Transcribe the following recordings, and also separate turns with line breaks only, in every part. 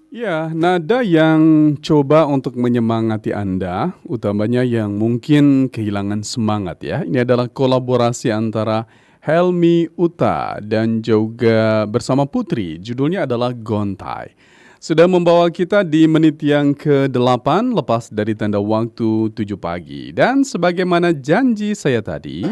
Ya, nada yang coba untuk menyemangati Anda, utamanya yang mungkin kehilangan semangat ya. Ini adalah kolaborasi antara Helmi Uta dan juga bersama Putri. Judulnya adalah Gontai. Sudah membawa kita di menit yang ke-8 lepas dari tanda waktu 7 pagi. Dan sebagaimana janji saya tadi,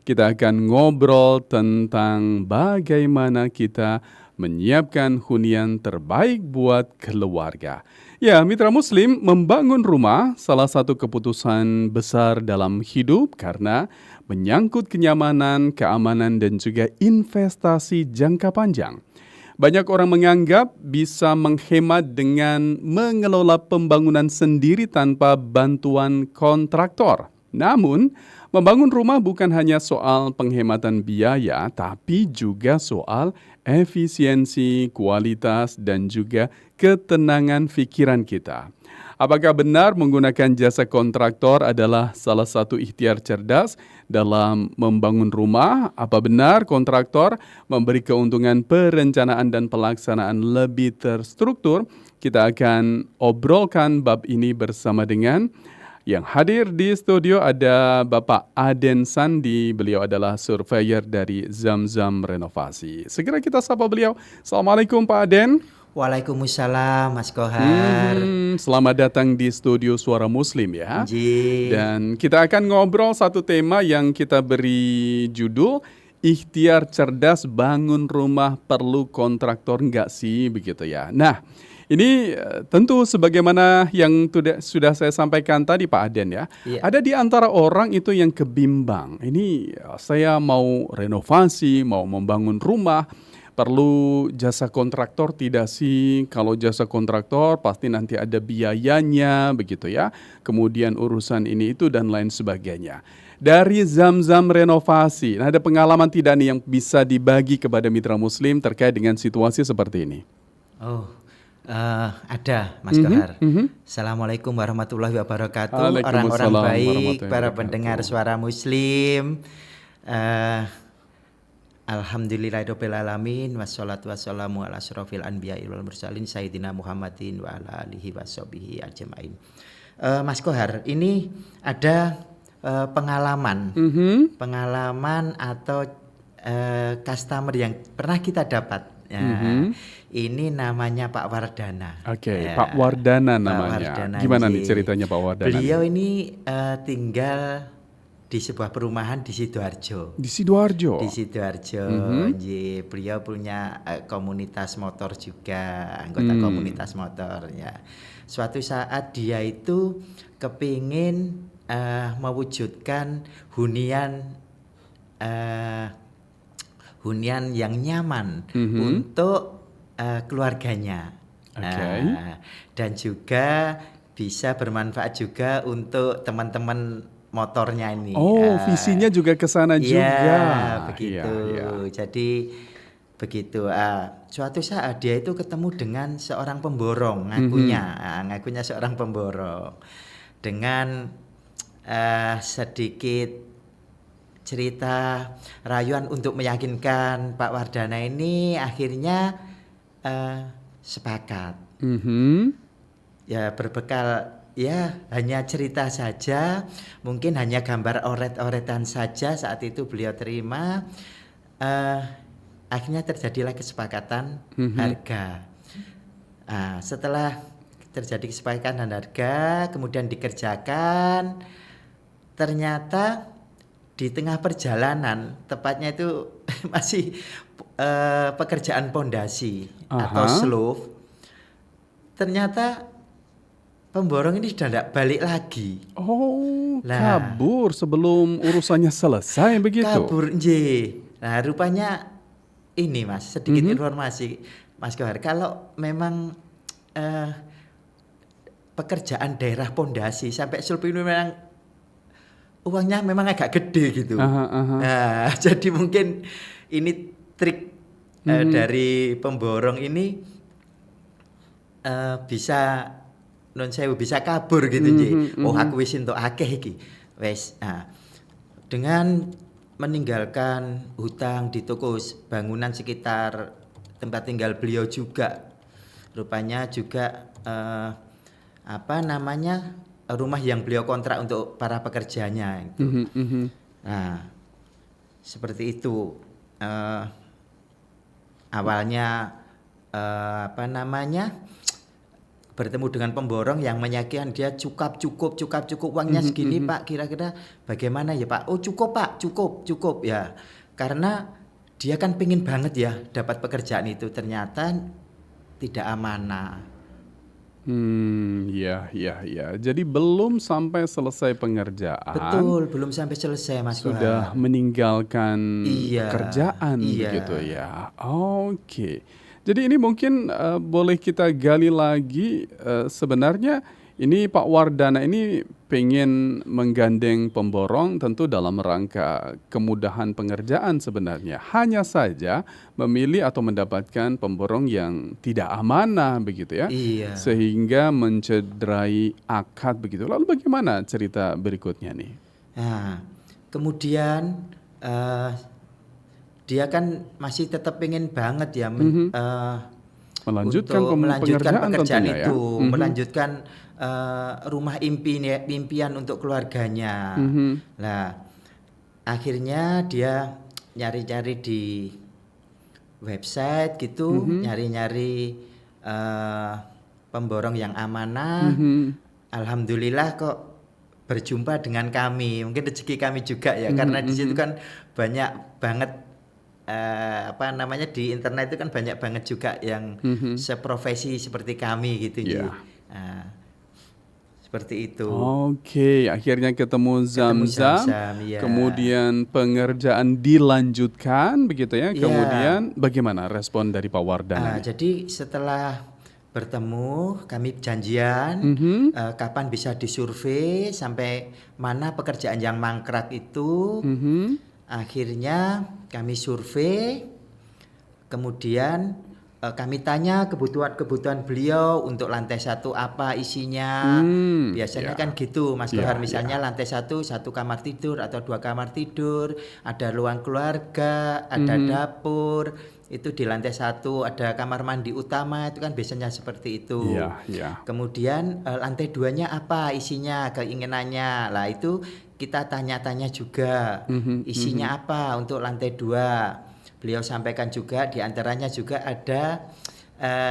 kita akan ngobrol tentang bagaimana kita menyiapkan hunian terbaik buat keluarga. Ya, mitra muslim, membangun rumah salah satu keputusan besar dalam hidup karena menyangkut kenyamanan, keamanan, dan juga investasi jangka panjang. Banyak orang menganggap bisa menghemat dengan mengelola pembangunan sendiri tanpa bantuan kontraktor. Namun, membangun rumah bukan hanya soal penghematan biaya, tapi juga soal efisiensi, kualitas, dan juga ketenangan pikiran kita. Apakah benar menggunakan jasa kontraktor adalah salah satu ikhtiar cerdas dalam membangun rumah? Apa benar kontraktor memberi keuntungan perencanaan dan pelaksanaan lebih terstruktur? Kita akan obrolkan bab ini bersama dengan yang hadir di studio ada Bapak Aden Sandi, beliau adalah surveyor dari Zamzam Renovasi. Segera kita sapa beliau. Assalamualaikum Pak Aden.
Waalaikumsalam Mas Kohar.
Selamat datang di studio Suara Muslim ya.
Nggih.
Dan kita akan ngobrol satu tema yang kita beri judul Ikhtiar cerdas bangun rumah perlu kontraktor enggak sih begitu ya. Nah, ini tentu sebagaimana yang sudah saya sampaikan tadi Pak Aden ya.
Iya.
Ada di antara orang itu yang kebimbang. Ini saya mau renovasi, mau membangun rumah, perlu jasa kontraktor tidak sih? Kalau jasa kontraktor pasti nanti ada biayanya begitu ya. Kemudian urusan ini itu dan lain sebagainya. Dari Zamzam Renovasi, nah ada pengalaman tidak nih yang bisa dibagi kepada mitra muslim terkait dengan situasi seperti ini?
Oh, ada Mas Kohar. Assalamualaikum warahmatullahi wabarakatuh. Orang-orang
Waalaikumsalam
baik,
warahmatullahi
para
wabarakatuh.
pendengar Suara Muslim. Eh, Alhamdulillahirabbil alamin wassalatu wassalamu ala asyrofil anbiya'i wal mursalin sayyidina Muhammadin wa ala alihi washabihi ajmain. Mas Kohar, ini ada pengalaman
Mhm.
pengalaman atau customer yang pernah kita dapat. Ya,
Mhm.
ini namanya Pak Wardana.
Oke,
Ya,
Pak Wardana
Pak
namanya.
Wardana.
Gimana nih
Nggih.
ceritanya Pak Wardana nih?
Beliau ini tinggal di sebuah perumahan di Sidoarjo.
Di Sidoarjo.
Di Sidoarjo,
Mhm.
nggih. Beliau punya komunitas motor juga, anggota komunitas motor ya. Suatu saat dia itu kepingin mewujudkan eh, hunian yang nyaman untuk keluarganya.
Oke.
Dan juga bisa bermanfaat juga untuk teman-teman motornya ini.
Oh, visinya juga ke sana
Iya,
juga.
begitu.
Iya.
Jadi begitu. Suatu saat dia itu ketemu dengan seorang pemborong, ngakunya seorang pemborong. Dengan sedikit cerita rayuan untuk meyakinkan Pak Wardana ini, akhirnya sepakat.
Mhm.
Ya, berbekal ya hanya cerita saja, mungkin hanya gambar oret-oretan saja saat itu beliau terima. Akhirnya terjadilah kesepakatan harga. Setelah terjadi kesepakatan harga, kemudian dikerjakan, ternyata di tengah perjalanan, tepatnya itu masih pekerjaan pondasi atau
Aha.
slope, ternyata pemborong ini sudah tidak balik lagi.
Oh,
Nah,
kabur sebelum urusannya selesai begitu?
kabur, nggih. Nah, rupanya ini Mas, sedikit informasi Mas Kohar. Kalau memang pekerjaan daerah pondasi sampai slope ini memang uangnya memang agak gede gitu.
Aha, aha.
Nah, jadi mungkin ini trik dari pemborong ini bisa non sewu bisa kabur gitu nggih. Oh, aku wis entuk akeh iki. Wis. Nah, dengan meninggalkan hutang di toko bangunan sekitar tempat tinggal beliau juga rupanya juga rumah yang beliau kontrak untuk para pekerjanya itu. Nah, seperti itu. Awalnya bertemu dengan pemborong yang menyakikan dia cukup uangnya segini Pak, kira-kira bagaimana ya Pak? Oh cukup Pak, cukup ya, karena dia kan pengen banget ya dapat pekerjaan itu, ternyata tidak amanah.
Ya. Jadi belum sampai selesai pengerjaan,
Betul, belum sampai selesai Mas
sudah
Kohar.
meninggalkan
Iya,
pekerjaan
iya.
begitu ya. Oke. Jadi ini mungkin boleh kita gali lagi, sebenarnya ini Pak Wardana ini pengen menggandeng pemborong tentu dalam rangka kemudahan pengerjaan sebenarnya. Hanya saja memilih atau mendapatkan pemborong yang tidak amanah begitu ya.
Iya.
Sehingga mencederai akad begitu. Lalu bagaimana cerita berikutnya nih?
Nah, kemudian dia kan masih tetap pengen banget ya
Melanjutkan
untuk melanjutkan
pekerjaan
pekerjaan
tentunya ya.
itu, melanjutkan rumah impian untuk keluarganya. Nah, akhirnya dia nyari-nyari di website gitu, nyari-nyari pemborong yang amanah. Alhamdulillah kok berjumpa dengan kami. Mungkin rezeki kami juga ya, karena di situ kan banyak banget di internet itu kan banyak banget juga yang seprofesi seperti kami gitu.
Iya.
Seperti itu.
Oke, akhirnya ketemu Zamzam,
ya.
kemudian pengerjaan dilanjutkan begitu ya.
Iya.
Kemudian bagaimana respon dari Pak Wardana?
Jadi setelah bertemu kami janjian kapan bisa disurvei sampai mana pekerjaan yang mangkrak itu. Akhirnya kami survei, kemudian kami tanya kebutuhan beliau untuk lantai 1 apa isinya. Biasanya kan gitu Mas Kohar, misalnya lantai 1 kamar tidur atau 2 kamar tidur, ada ruang keluarga, ada dapur. Itu di lantai 1 ada kamar mandi utama, itu kan biasanya seperti itu. Kemudian lantai 2-nya apa isinya, keinginannya. Lah itu kita tanya-tanya juga isinya apa untuk lantai 2. Beliau sampaikan juga diantaranya juga ada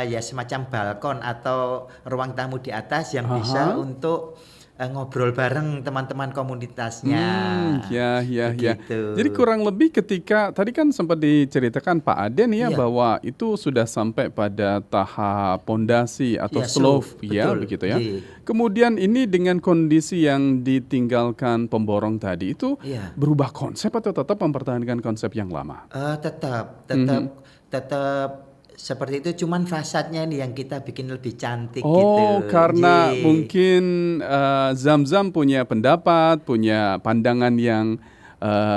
ya semacam balkon atau ruang tamu di atas yang bisa untuk ngobrol bareng teman-teman komunitasnya.
Jadi kurang lebih ketika tadi kan sempat diceritakan Pak Aden ya bahwa itu sudah sampai pada tahap pondasi atau slope ya begitu ya. Kemudian ini dengan kondisi yang ditinggalkan pemborong tadi itu berubah konsep atau tetap mempertahankan konsep yang lama?
Tetap seperti itu, cuman fasadnya nih yang kita bikin lebih cantik gitu.
Oh, karena mungkin Zamzam punya pendapat, punya pandangan yang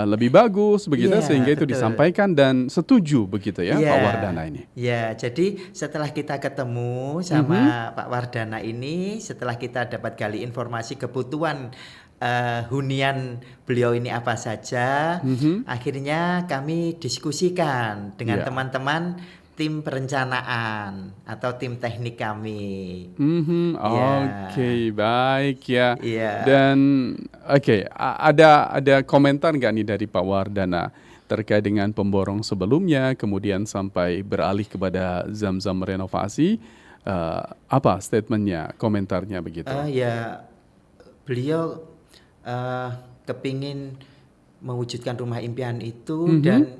lebih bagus begitu sehingga itu disampaikan dan setuju begitu ya Pak Wardana ini.
Ya, jadi setelah kita ketemu sama Pak Wardana ini, setelah kita dapat gali informasi kebutuhan hunian beliau ini apa saja, akhirnya kami diskusikan dengan teman-teman tim perencanaan atau tim teknik kami.
Oke, baik ya. Dan ada komentar nggak nih dari Pak Wardana terkait dengan pemborong sebelumnya, kemudian sampai beralih kepada Zamzam renovasi? Apa statementnya, komentarnya begitu?
Beliau kepingin mewujudkan rumah impian itu dan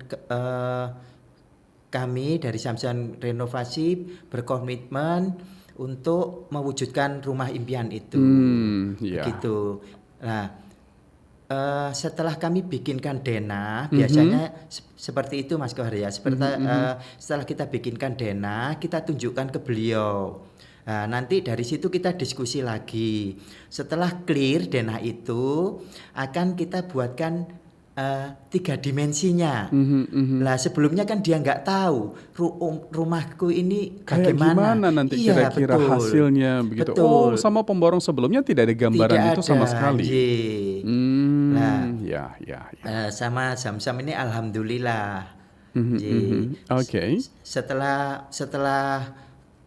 kami dari Zamzam Renovasi berkomitmen untuk mewujudkan rumah impian itu. Begitu. Nah, setelah kami bikinkan denah, biasanya seperti itu Mas Kohar ya. Setelah kita bikinkan denah, kita tunjukkan ke beliau. Nah, nanti dari situ kita diskusi lagi. Setelah clear denah itu, akan kita buatkan 3 dimensinya. Lah sebelumnya kan dia nggak tahu rumahku ini
kayak gimana nanti kira-kira hasilnya begitu. Oh, sama pemborong sebelumnya tidak ada gambaran itu sama sekali.
Sama Zamzam ini alhamdulillah.
Oke.
Setelah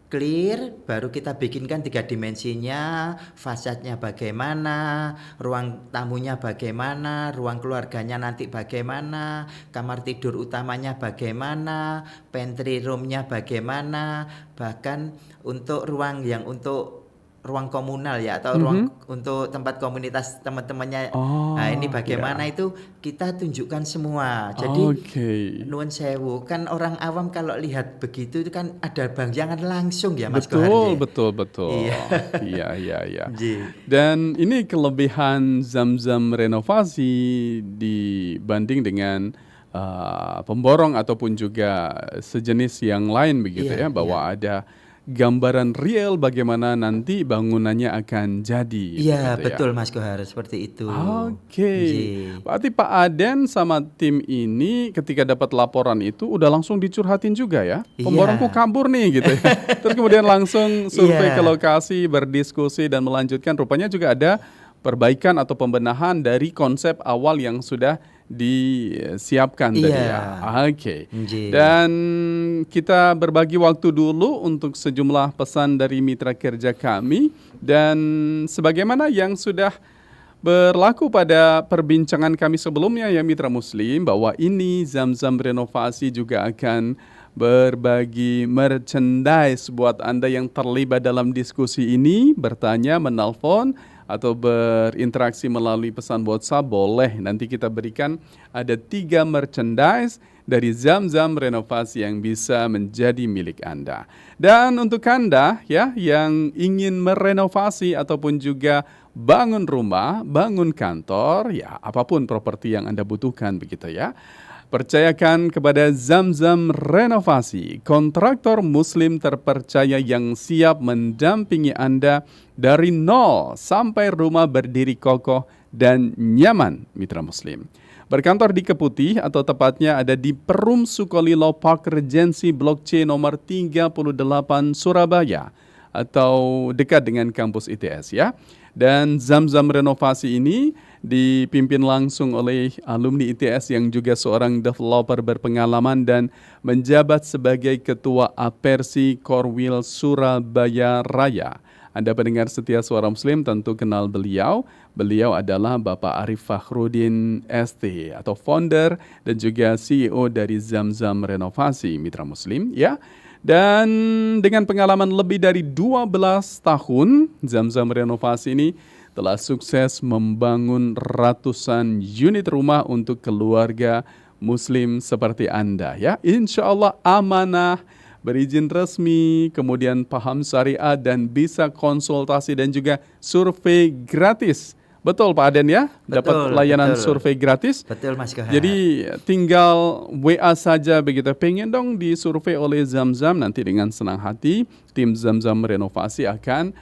clear, baru kita bikinkan 3 dimensinya, fasadnya bagaimana, ruang tamunya bagaimana, ruang keluarganya nanti bagaimana, kamar tidur utamanya bagaimana, pantry room-nya bagaimana, bahkan untuk ruang yang untuk ruang komunal ya, atau ruang
Mhm.
untuk tempat komunitas teman-temannya. Nah, ini
Oh,
bagaimana
ya.
itu kita tunjukkan semua. Jadi
Oke.
nuwun sewu, kan orang awam kalau lihat begitu itu kan ada bayangan langsung ya Mas Kohar
Betul,
nggih.
betul,
Iya.
betul. Iya, iya, iya.
Nggih.
Dan ini kelebihan Zamzam Renovasi dibanding dengan, pemborong ataupun juga sejenis yang lain begitu
Iya,
ya,
iya.
bahwa ada gambaran real bagaimana nanti bangunannya akan jadi
Iya,
begitu ya.
betul Mas Kohar, seperti itu.
Oke,
Nggih.
berarti Pak Aden sama tim ini ketika dapat laporan itu udah langsung dicurhatin juga ya? Pemborongku
Iya.
kabur nih gitu ya. Terus kemudian langsung survei ke
Iya.
lokasi, berdiskusi dan melanjutkan. Rupanya juga ada perbaikan atau pembenahan dari konsep awal yang sudah disiapkan
Iya.
tadi ya. Oke.
Nggih.
Dan kita berbagi waktu dulu untuk sejumlah pesan dari mitra kerja kami dan sebagaimana yang sudah berlaku pada perbincangan kami sebelumnya ya mitra muslim, bahwa ini Zamzam Renovasi juga akan berbagi merchandise buat Anda yang terlibat dalam diskusi ini, bertanya, menelpon atau berinteraksi melalui pesan WhatsApp boleh. Nanti kita berikan ada 3 merchandise dari Zamzam Renovasi yang bisa menjadi milik Anda. Dan untuk Anda ya yang ingin merenovasi ataupun juga bangun rumah, bangun kantor, ya apapun properti yang Anda butuhkan begitu ya. Percayakan kepada Zamzam Renovasi, kontraktor muslim terpercaya yang siap mendampingi Anda dari nol sampai rumah berdiri kokoh dan nyaman, mitra muslim. Berkantor di Keputih atau tepatnya ada di Perum Sukolilo Park Regency Blok C nomor 38 Surabaya atau dekat dengan kampus ITS ya. Dan Zamzam Renovasi ini dipimpin langsung oleh alumni ITS yang juga seorang developer berpengalaman dan menjabat sebagai Ketua Apersi Korwil Surabaya Raya. Anda pendengar setia Suara Muslim tentu kenal beliau. Beliau adalah Bapak Arif Fakhrudin ST atau founder dan juga CEO dari Zamzam Renovasi Mitra Muslim ya. Dan dengan pengalaman lebih dari 12 tahun, Zamzam Renovasi ini telah sukses membangun ratusan unit rumah untuk keluarga muslim seperti Anda ya. Insya Allah amanah, berizin resmi, kemudian paham syariat dan bisa konsultasi dan juga survei gratis. Betul Pak Aden ya, dapat
Betul,
layanan
betul.
survei gratis.
Betul Mas Kohar.
Jadi tinggal WA saja begitu. Pengen dong disurvei oleh Zamzam, nanti dengan senang hati tim Zamzam Renovasi akan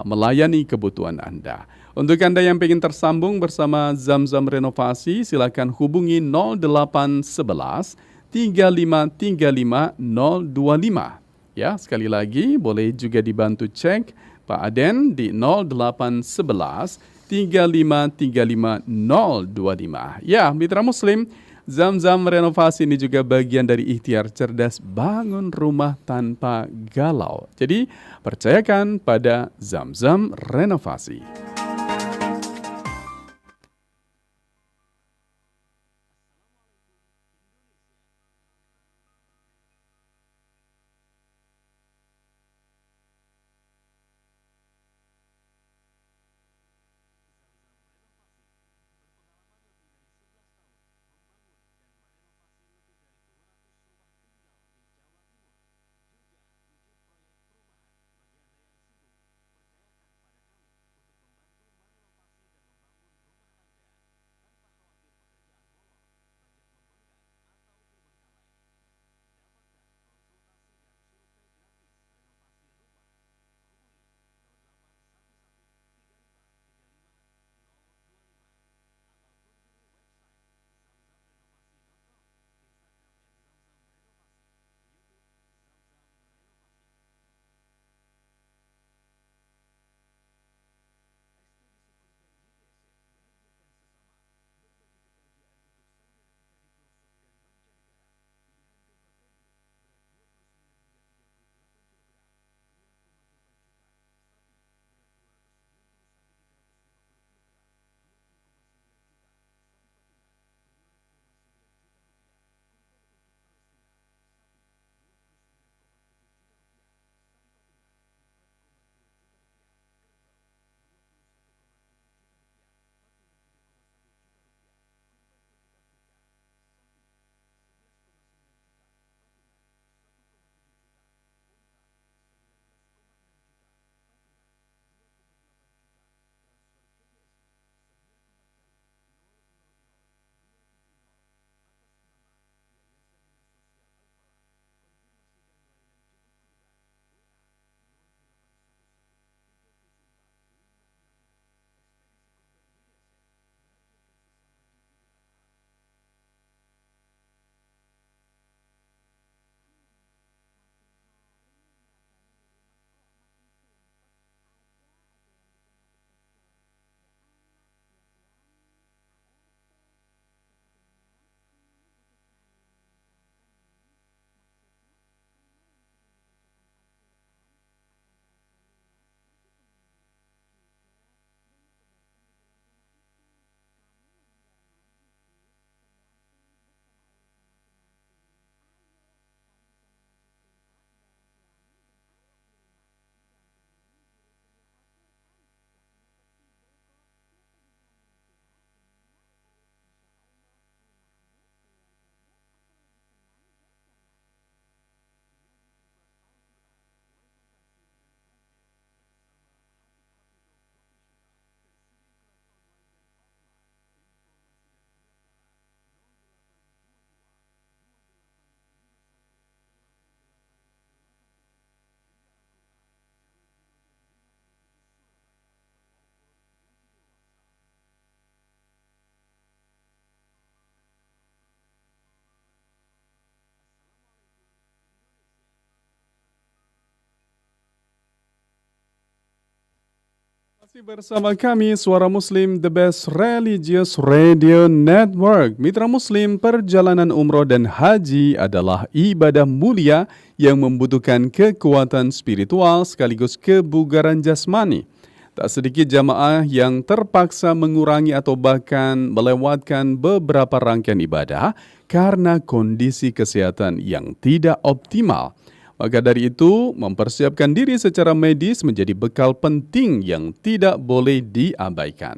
melayani kebutuhan Anda. Untuk Anda yang pengen tersambung bersama Zamzam Renovasi, silakan hubungi 0811 3535 025. Ya, sekali lagi boleh juga dibantu cek Pak Aden di 0811 3535 025. Ya, mitra muslim, Zamzam Renovasi ini juga bagian dari ikhtiar cerdas bangun rumah tanpa galau. Jadi, percayakan pada Zamzam Renovasi. Masih bersama kami Suara Muslim, The Best Religious Radio Network. Mitra Muslim, perjalanan umroh dan haji adalah ibadah mulia yang membutuhkan kekuatan spiritual sekaligus kebugaran jasmani. Tak sedikit jamaah yang terpaksa mengurangi atau bahkan melewatkan beberapa rangkaian ibadah karena kondisi kesehatan yang tidak optimal. Maka dari itu, mempersiapkan diri secara medis menjadi bekal penting yang tidak boleh diabaikan.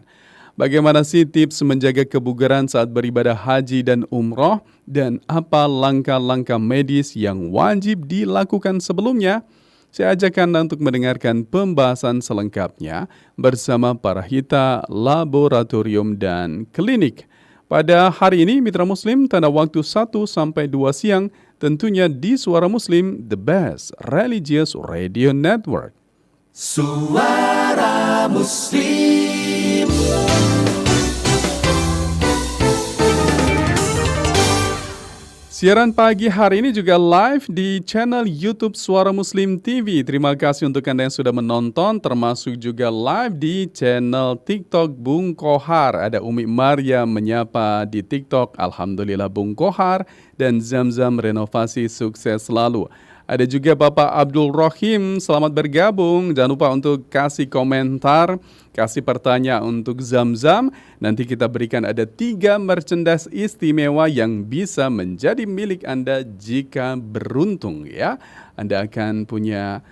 Bagaimana sih tips menjaga kebugaran saat beribadah haji dan umroh? Dan apa langkah-langkah medis yang wajib dilakukan sebelumnya? Saya ajak Anda untuk mendengarkan pembahasan selengkapnya bersama para hita, laboratorium, dan klinik. Pada hari ini, Mitra Muslim, tanda waktu 1-2 siang, tentunya di Suara Muslim, The Best Religious Radio Network.
Suara Muslim.
Siaran pagi hari ini juga live di channel YouTube Suara Muslim TV. Terima kasih untuk Anda yang sudah menonton, termasuk juga live di channel TikTok Bung Kohar. Ada Umi Maria menyapa di TikTok. Alhamdulillah Bung Kohar dan Zamzam renovasi sukses selalu. Ada juga Bapak Abdul Rohim, selamat bergabung. Jangan lupa untuk kasih komentar, kasih pertanyaan untuk Zamzam. Nanti kita berikan ada 3 merchandise istimewa yang bisa menjadi milik Anda jika beruntung ya. Anda akan punya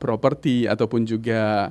properti ataupun juga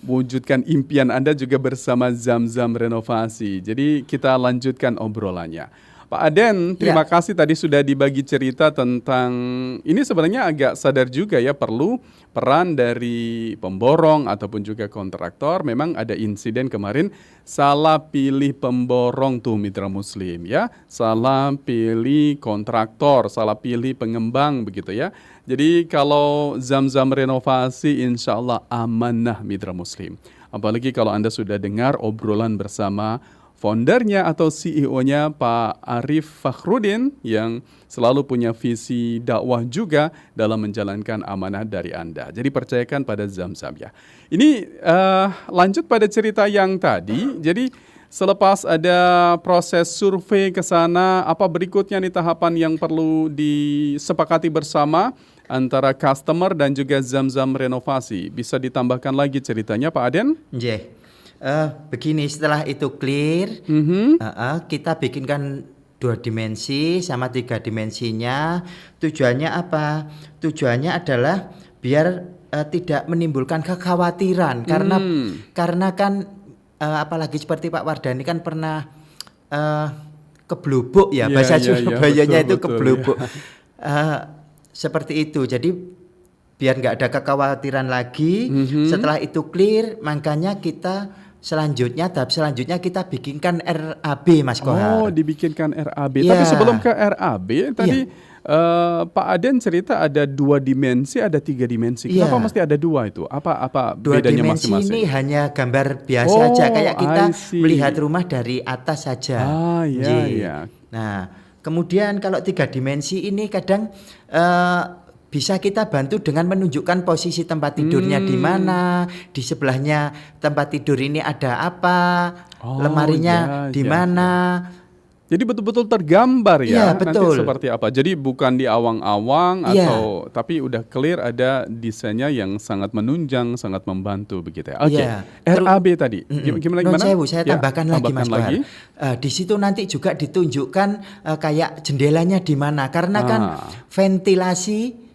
wujudkan impian Anda juga bersama Zamzam renovasi. Jadi kita lanjutkan obrolannya. Pak Aden, terima kasih tadi sudah dibagi cerita tentang, ini sebenarnya agak sadar juga ya, perlu peran dari pemborong ataupun juga kontraktor. Memang ada insiden kemarin salah pilih pemborong tuh Mitra Muslim ya, salah pilih kontraktor, salah pilih pengembang begitu ya. Jadi kalau Zamzam renovasi insya Allah amanah Mitra Muslim. Apalagi kalau Anda sudah dengar obrolan bersama foundernya atau CEO-nya Pak Arif Fakhrudin yang selalu punya visi dakwah juga dalam menjalankan amanah dari Anda. Jadi percayakan pada Zamzam ya. Ini lanjut pada cerita yang tadi. Jadi selepas ada proses survei ke sana, apa berikutnya nih tahapan yang perlu disepakati bersama antara customer dan juga Zamzam renovasi? Bisa ditambahkan lagi ceritanya Pak Aden?
Nggih. Begini, setelah itu clear, kita bikinkan 2 dimensi sama 3 dimensinya. Tujuannya apa? Tujuannya adalah biar tidak menimbulkan kekhawatiran karena kan apalagi seperti Pak Wardani kan pernah keblubuk ya, bahasa Surabayanya itu keblubuk. Seperti itu. Jadi biar nggak ada kekhawatiran lagi. Setelah itu clear, makanya kita tahap selanjutnya kita bikinkan RAB Mas Kohar.
Oh, dibikinkan RAB. Tapi sebelum ke RAB tadi Pak Aden cerita ada 2 dimensi, ada 3 dimensi. Kenapa mesti ada 2 itu? Apa
2
bedanya
dimensi
masing-masing?
ini hanya gambar biasa aja, kayak kita melihat rumah dari atas saja.
Iya.
Nah, kemudian kalau 3 dimensi ini kadang bisa kita bantu dengan menunjukkan posisi tempat tidurnya di mana, di sebelahnya tempat tidur ini ada apa, lemarinya di mana.
Jadi betul-betul tergambar ya,
betul.
Nanti seperti apa. Jadi bukan di awang-awang atau tapi udah clear ada desainnya yang sangat menunjang, sangat membantu begitu ya. Oke. RAB tadi. Gimana?
Saya tambahkan lagi Mas Kohar. Di situ nanti juga ditunjukkan kayak jendelanya di mana, karena kan ventilasi,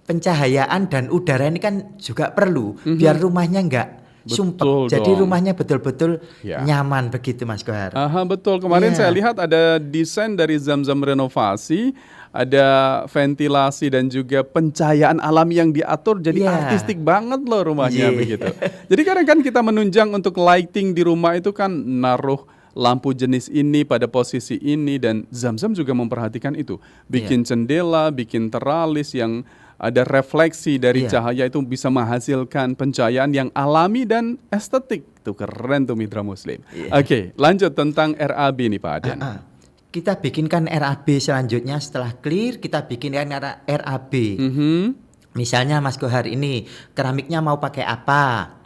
pencahayaan dan udara ini kan juga perlu biar rumahnya enggak sumpek. Jadi rumahnya betul-betul nyaman begitu Mas Kohar.
Betul. Kemarin saya lihat ada desain dari Zamzam renovasi, ada ventilasi dan juga pencahayaan alam yang diatur jadi artistik banget loh rumahnya begitu. Jadi kadang kan kita menunjang untuk lighting di rumah itu kan naruh lampu jenis ini pada posisi ini, dan Zamzam juga memperhatikan itu. Bikin jendela, bikin teralis yang ada refleksi dari cahaya itu bisa menghasilkan pencahayaan yang alami dan estetik. Tuh keren tuh Mitra Muslim. Oke, lanjut tentang RAB nih Pak Aden.
Kita bikinkan RAB selanjutnya setelah clear, kita bikinkan RAB. Misalnya Mas Kohar ini keramiknya mau pakai apa?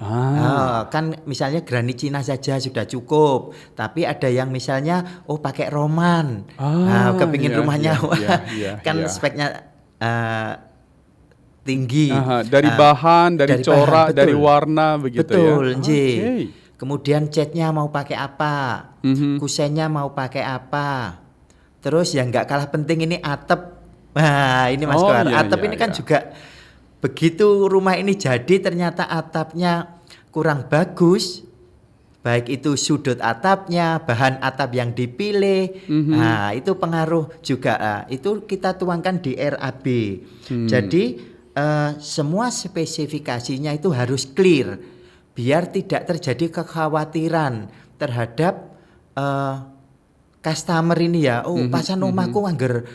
Kan misalnya granit Cina saja sudah cukup, tapi ada yang misalnya pakai roman. Kepingin
iya,
rumahnya kan
iya.
speknya tinggi.
Dari bahan, dari corak,
betul.
dari warna begitu
Betul,
ya.
Nji.
Oke.
Kemudian catnya mau pakai apa? Kusennya mau pakai apa? Terus yang nggak kalah penting ini atap. Nah, ini Mas Kohar.
Iya,
Atap
iya,
ini kan
iya.
juga begitu rumah ini jadi ternyata atapnya kurang bagus. Baik itu sudut atapnya, bahan atap yang dipilih. Nah, itu pengaruh juga. Itu kita tuangkan di RAB. Jadi semua spesifikasinya itu harus clear biar tidak terjadi kekhawatiran terhadap customer ini ya. Pasan rumahku angger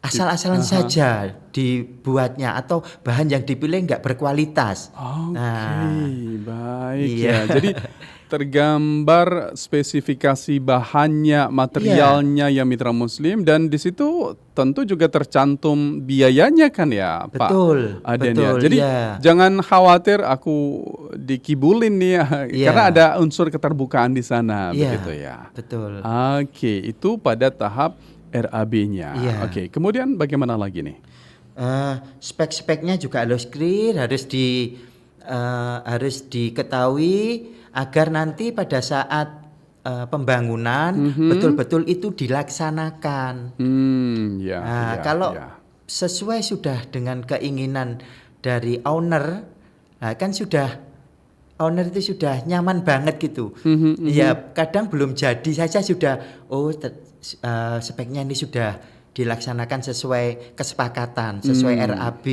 asal-asalan saja dibuatnya atau bahan yang dipilih nggak berkualitas.
Baik
Iya.
ya. Jadi tergambar spesifikasi bahannya, materialnya ya mitra muslim, dan di situ tentu juga tercantum biayanya kan ya Pak Aden ya.
betul,
Jadi
ya.
jangan khawatir aku dikibulin nih ya,
Iya.
karena ada unsur keterbukaan di sana
Iya,
begitu ya.
betul.
Oke, itu pada tahap RAB-nya.
Iya.
Oke, kemudian bagaimana lagi nih?
Spek-speknya juga harus clear, harus diketahui agar nanti pada saat pembangunan betul-betul itu dilaksanakan. Kalau sesuai sudah dengan keinginan dari owner, kan owner itu sudah nyaman banget gitu. Ya kadang belum jadi saja sudah speknya ini sudah dilaksanakan sesuai kesepakatan, sesuai RAB.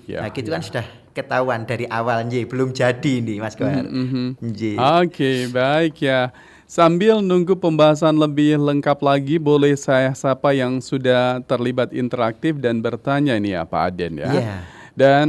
Gitu kan sudah ketahuan dari awal, belum jadi nih Mas Kohar.
Oke, baik ya. Sambil nunggu pembahasan lebih lengkap lagi, boleh saya sapa yang sudah terlibat interaktif dan bertanya ini ya Pak Aden ya. Dan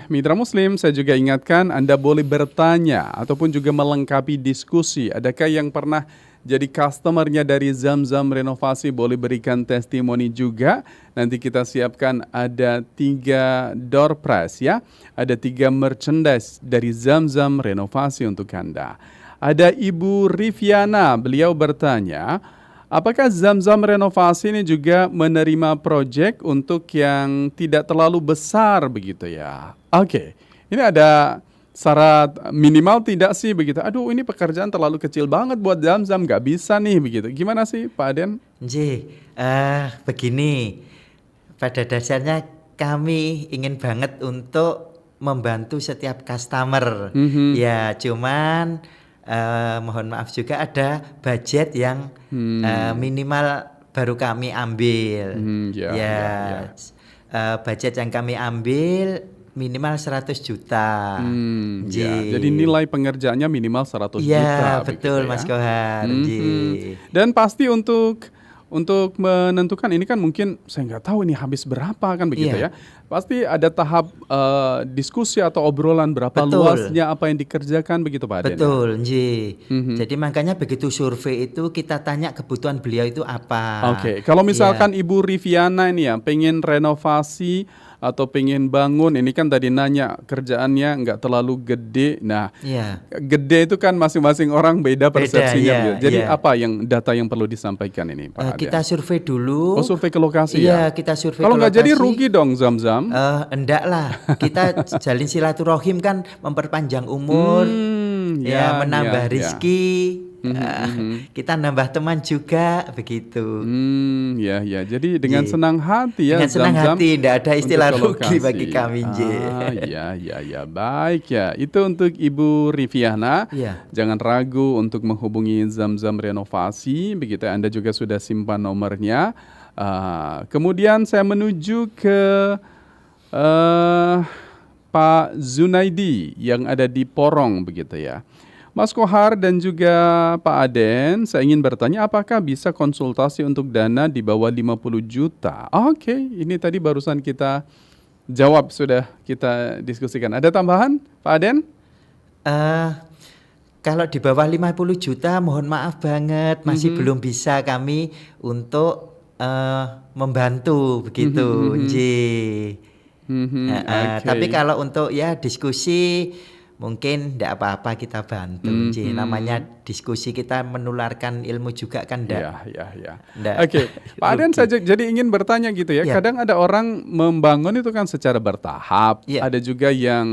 mitra muslim, saya juga ingatkan Anda boleh bertanya ataupun juga melengkapi diskusi. Adakah yang pernah jadi customernya dari Zamzam Renovasi, boleh berikan testimoni juga. Nanti kita siapkan ada 3 door prize ya. Ada 3 merchandise dari Zamzam Renovasi untuk Anda. Ada Ibu Riviana, beliau bertanya, apakah Zamzam Renovasi ini juga menerima proyek untuk yang tidak terlalu besar begitu ya? Oke, ini ada syarat minimal tidak sih begitu? Aduh, ini pekerjaan terlalu kecil banget buat Zamzam, nggak bisa nih begitu. Gimana sih Pak Aden?
Begini, pada dasarnya kami ingin banget untuk membantu setiap customer. Ya, cuman mohon maaf juga ada budget yang minimal baru kami ambil. Budget yang kami ambil minimal 100 juta.
Jadi nilai pengerjaannya minimal 100 juta.
Iya, betul
ya?
Mas Kohar.
Dan pasti untuk menentukan ini kan mungkin saya nggak tahu ini habis berapa kan begitu ya. Pasti ada tahap diskusi atau obrolan berapa luasnya apa yang dikerjakan begitu Pak Aden.
Betul, Jadi makanya begitu survei itu kita tanya kebutuhan beliau itu apa.
Oke, kalau misalkan Ibu Riviana ini ya pengen renovasi atau pengen bangun, ini kan tadi nanya kerjaannya nggak terlalu gede. Nah, gede itu kan masing-masing orang beda persepsinya. Jadi apa yang data yang perlu disampaikan ini Pak Aden?
Kita survei dulu.
Survei ke lokasi ya?
Kita survei
kalau
ke lokasi. Kalau
nggak jadi rugi dong Zamzam?
Enggak lah, kita jalin silaturahim kan, memperpanjang umur, menambah rezeki. Kita nambah teman juga begitu.
Jadi dengan senang hati ya.
Dengan senang hati, tidak ada istilah rugi bagi kami.
Baik ya. Itu untuk Ibu Riviana. Jangan ragu untuk menghubungi Zamzam Renovasi. Begitu Anda juga sudah simpan nomornya. Kemudian saya menuju ke Pak Zunaidi yang ada di Porong begitu ya. Mas Kohar dan juga Pak Aden, saya ingin bertanya apakah bisa konsultasi untuk dana di bawah 50 juta? Oke, ini tadi barusan kita jawab, sudah kita diskusikan. Ada tambahan Pak Aden?
Kalau di bawah 50 juta mohon maaf banget, masih belum bisa kami untuk membantu begitu. Tapi
Oke.
kalau untuk ya diskusi mungkin tidak apa-apa kita bantu. Namanya diskusi kita menularkan ilmu juga kan
Iya, iya, iya.
ndak
Oke, Pak Aden
rugi.
saja jadi ingin bertanya gitu ya.
Iya,
Kadang ada orang membangun itu kan secara bertahap.
iya,
Ada juga yang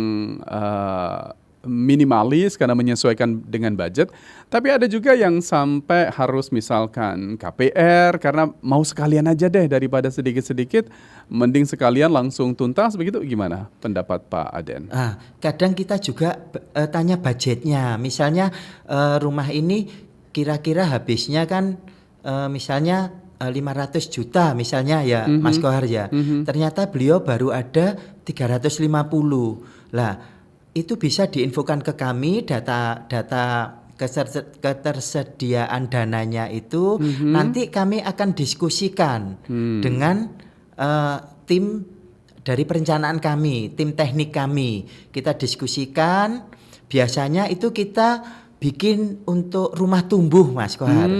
eh, minimalis karena menyesuaikan dengan budget. Tapi ada juga yang sampai harus misalkan KPR karena mau sekalian aja deh daripada sedikit-sedikit. Mending sekalian langsung tuntas begitu. Gimana pendapat Pak Aden?
kadang kita juga tanya budgetnya. Misalnya rumah ini kira-kira habisnya kan misalnya 500 juta misalnya ya Mas Kohar ya. Ternyata beliau baru ada 350. Lah, itu bisa diinfokan ke kami data ketersediaan dananya itu nanti kami akan diskusikan dengan tim dari perencanaan kami, tim teknik kami. Kita diskusikan, biasanya itu kita bikin untuk rumah tumbuh Mas Kohar.
Ya,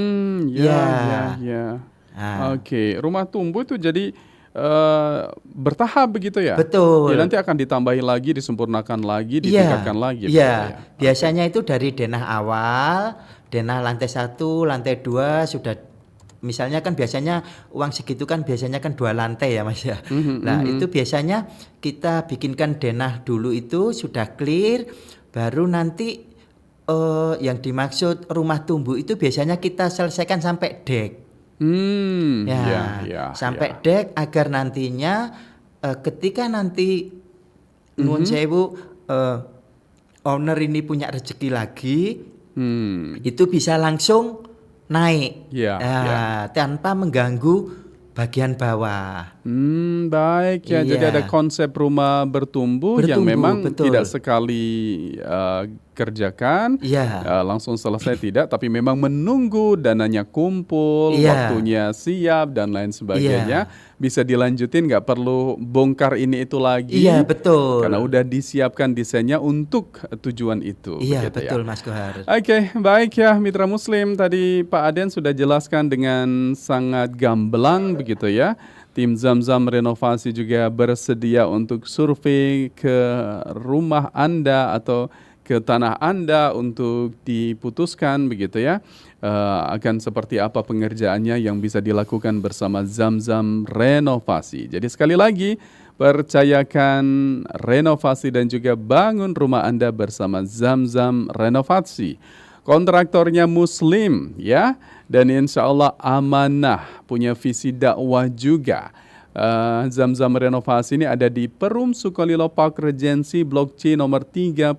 Ya.
ya, ya.
Nah,
Oke, rumah tumbuh itu jadi bertahap begitu ya? Ya
betul.
nanti akan ditambahi lagi, disempurnakan lagi,
Iya,
ditingkatkan lagi begitu
iya.
ya? Oke.
Biasanya itu dari denah awal, denah lantai 1, lantai 2 sudah misalnya kan biasanya uang segitu kan biasanya kan 2 lantai ya Mas ya. Nah, itu biasanya kita bikinkan denah dulu itu sudah clear, baru nanti yang dimaksud rumah tumbuh itu biasanya kita selesaikan sampai dek.
Ya,
Ya,
ya,
sampai
ya.
dek agar nantinya ketika nanti nuwun
Mhm.
sewu owner ini punya rezeki lagi,
Hmm,
itu bisa langsung naik
ya, ya.
tanpa mengganggu bagian bawah.
Baik ya. Jadi ada
Iya,
konsep rumah bertumbuh yang
bertumbuh,
memang tidak
betul.
sekali kerjakan
Iya,
langsung selesai tidak, tapi memang menunggu dananya kumpul,
iya,
waktunya siap dan lain sebagainya.
iya,
Bisa dilanjutin, nggak perlu bongkar ini itu
iya,
lagi,
betul.
karena udah disiapkan desainnya untuk tujuan itu,
Iya,
begitu ya.
betul Mas Kohar.
Oke, baik ya Mitra Muslim. Tadi Pak Aden sudah jelaskan dengan sangat gamblang begitu ya. Tim Zamzam Renovasi juga bersedia untuk survei ke rumah Anda atau ke tanah Anda untuk diputuskan begitu ya. Akan seperti apa pengerjaannya yang bisa dilakukan bersama Zamzam Renovasi. Jadi sekali lagi percayakan renovasi dan juga bangun rumah Anda bersama Zamzam Renovasi. Kontraktornya Muslim ya, dan insya Allah amanah, punya visi dakwah juga. Zamzam Renovasi ini ada di Perum Sukolilo Park Regency Blok C nomor 38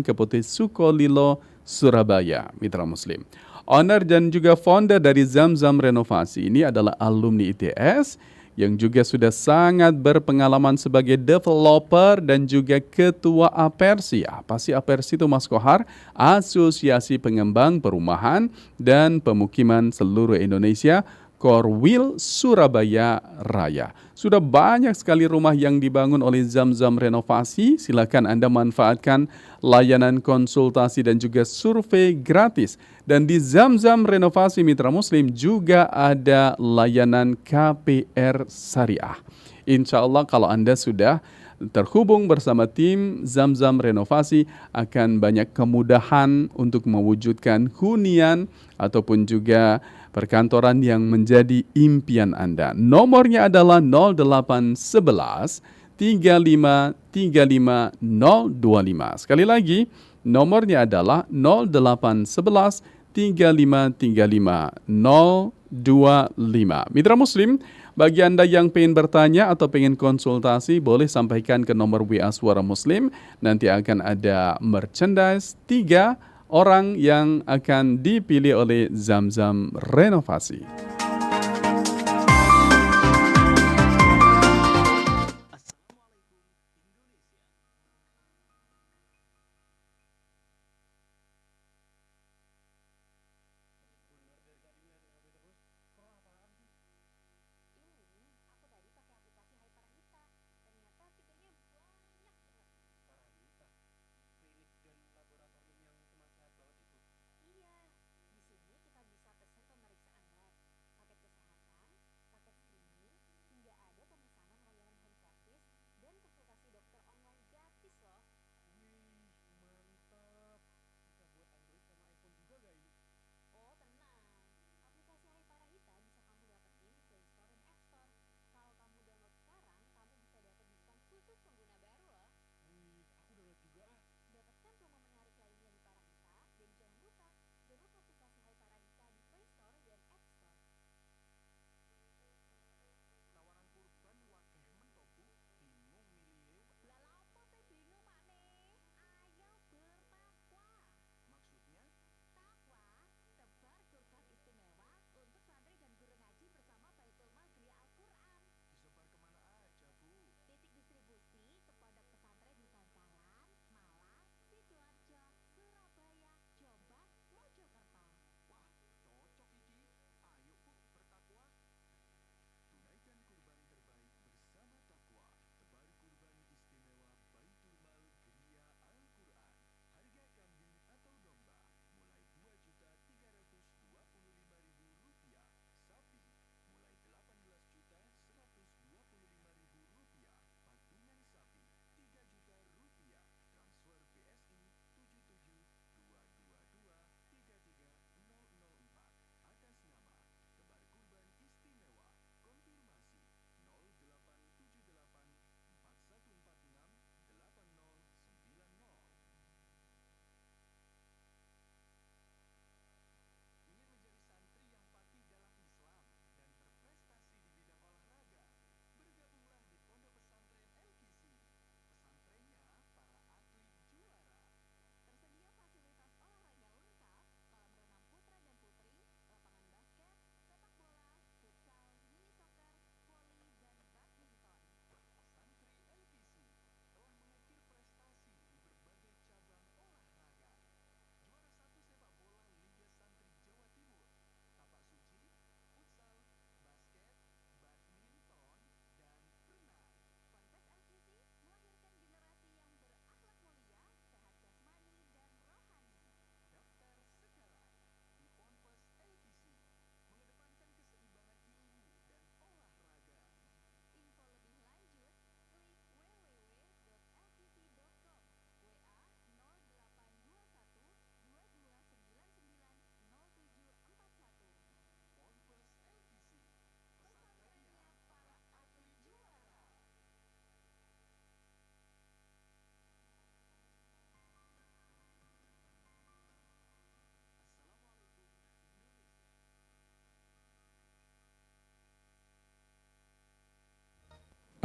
Keputih Sukolilo, Surabaya, Mitra Muslim. Owner dan juga founder dari Zamzam Renovasi ini adalah alumni ITS yang juga sudah sangat berpengalaman sebagai developer dan juga ketua Apersi. Apa sih Apersi itu Mas Kohar? Asosiasi Pengembang Perumahan dan Pemukiman Seluruh Indonesia, Korwil Surabaya Raya. Sudah banyak sekali rumah yang dibangun oleh Zamzam Renovasi. Silakan Anda manfaatkan layanan konsultasi dan juga survei gratis. Dan di Zamzam Renovasi Mitra Muslim juga ada layanan KPR Syariah. Insya Allah kalau Anda sudah terhubung bersama tim Zamzam Renovasi akan banyak kemudahan untuk mewujudkan hunian ataupun juga perkantoran yang menjadi impian Anda. Nomornya adalah 0811 3535025. Sekali lagi, nomornya adalah 0811 3535025. Mitra Muslim, bagi Anda yang pengen bertanya atau pengen konsultasi, boleh sampaikan ke nomor WA Suara Muslim. Nanti akan ada merchandise 3 orang yang akan dipilih oleh Zamzam Renovasi.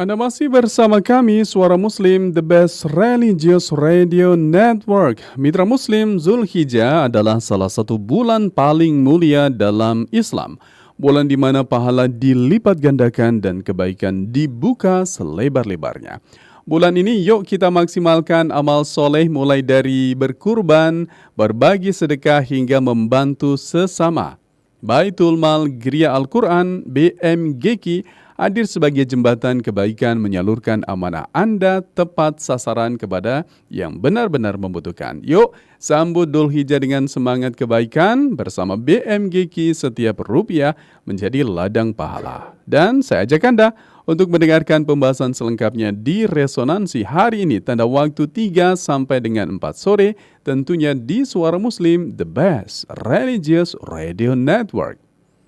Anda masih bersama kami, Suara Muslim, The Best Religious Radio Network. Mitra Muslim, Zulhijjah adalah salah satu bulan paling mulia dalam Islam. Bulan di mana pahala dilipat gandakan dan kebaikan dibuka selebar-lebarnya. Bulan ini yuk kita maksimalkan amal soleh mulai dari berkurban, berbagi sedekah hingga membantu sesama. Baitul Mal Geria Al-Quran BMGQ hadir sebagai jembatan kebaikan menyalurkan amanah Anda tepat sasaran kepada yang benar-benar membutuhkan. Yuk sambut Dzulhijjah dengan semangat kebaikan bersama BMGQ, setiap rupiah menjadi ladang pahala. Dan saya ajak Anda untuk mendengarkan pembahasan selengkapnya di Resonansi hari ini tanda waktu 3 sampai dengan 4 sore tentunya di Suara Muslim, The Best Religious Radio Network.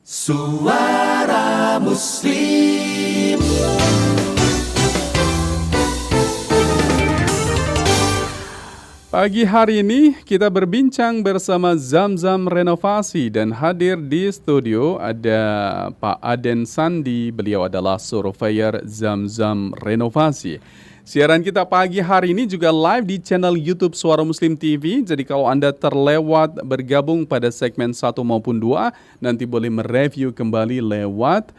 Suara Muslim.
Pagi hari ini kita berbincang bersama Zamzam Renovasi dan hadir di studio ada Pak Aden Sandi, beliau adalah surveyor Zamzam Renovasi. Siaran kita pagi hari ini juga live di channel YouTube Suara Muslim TV. Jadi kalau Anda terlewat bergabung pada segmen 1 maupun 2, nanti boleh mereview kembali lewat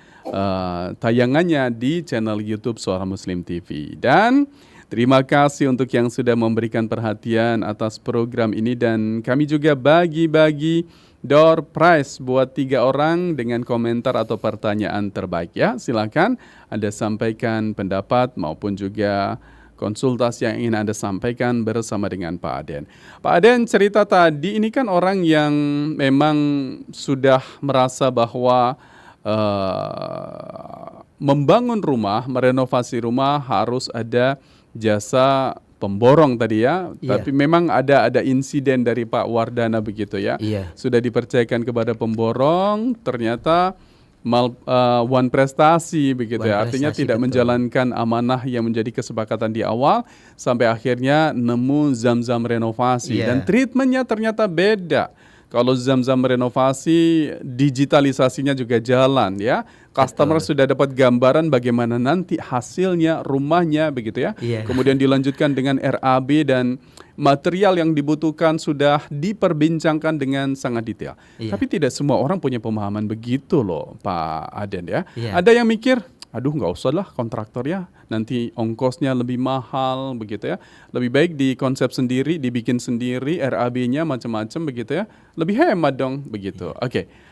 tayangannya di channel YouTube Suara Muslim TV. Dan terima kasih untuk yang sudah memberikan perhatian atas program ini, dan kami juga bagi-bagi door prize buat 3 orang dengan komentar atau pertanyaan terbaik ya. Silakan Anda sampaikan pendapat maupun juga konsultasi yang ingin Anda sampaikan bersama dengan Pak Aden. Pak Aden, cerita tadi ini kan orang yang memang sudah merasa bahwa membangun rumah, merenovasi rumah harus ada jasa pemborong tadi ya.
Iya.
Tapi memang ada insiden dari Pak Wardana begitu ya.
Iya.
Sudah dipercayakan kepada pemborong, ternyata wan prestasi begitu ya. Artinya
Prestasi,
tidak
betul.
menjalankan amanah yang menjadi kesepakatan di awal sampai akhirnya nemu Zamzam Renovasi.
Iya.
Dan treatmentnya ternyata beda. Kalau Zamzam Renovasi, digitalisasinya juga jalan ya. Customer sudah dapat gambaran bagaimana nanti hasilnya rumahnya begitu ya.
Iya.
Kemudian dilanjutkan dengan RAB dan material yang dibutuhkan sudah diperbincangkan dengan sangat detail.
Iya.
Tapi tidak semua orang punya pemahaman begitu loh Pak Aden ya.
Iya.
Ada yang mikir, aduh nggak usah lah kontraktor ya, nanti ongkosnya lebih mahal begitu ya. Lebih baik dikonsep sendiri, dibikin sendiri, RAB-nya macam-macam begitu ya. Lebih hemat dong begitu. Oke.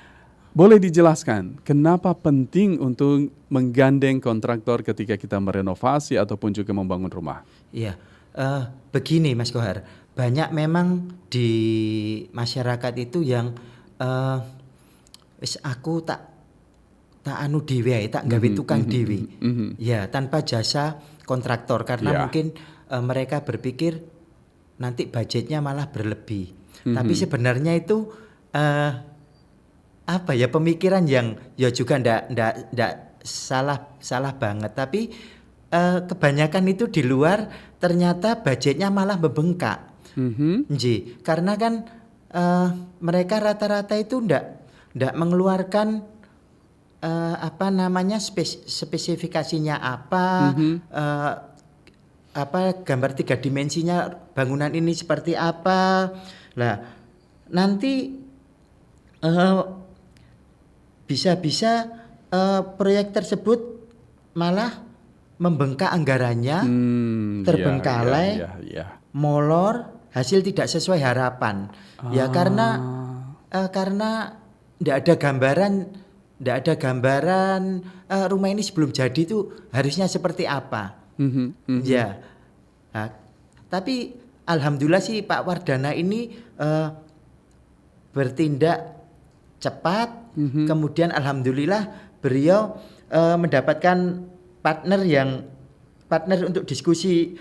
Boleh dijelaskan kenapa penting untuk menggandeng kontraktor ketika kita merenovasi ataupun juga membangun rumah?
Iya, begini Mas Kohar, banyak memang di masyarakat itu yang wis aku tak anu dhewe ae, tak gawe tukang dhewe. Ya, tanpa jasa kontraktor karena
Ya.
mungkin mereka berpikir nanti budgetnya malah berlebih. Tapi sebenarnya itu apa ya, pemikiran yang ya juga ndak salah banget, tapi kebanyakan itu di luar ternyata budgetnya malah membengkak. Nji, karena kan mereka rata-rata itu ndak mengeluarkan apa namanya spesifikasinya apa, apa gambar 3 dimensinya bangunan ini seperti apa. Lah nanti bisa-bisa proyek tersebut malah membengkak anggarannya, terbengkalai, molor, hasil tidak sesuai harapan. Ya karena tidak ada gambaran rumah ini sebelum jadi itu harusnya seperti apa. Ya, nah, tapi alhamdulillah sih Pak Wardana ini bertindak cepat. Kemudian alhamdulillah beliau mendapatkan partner untuk diskusi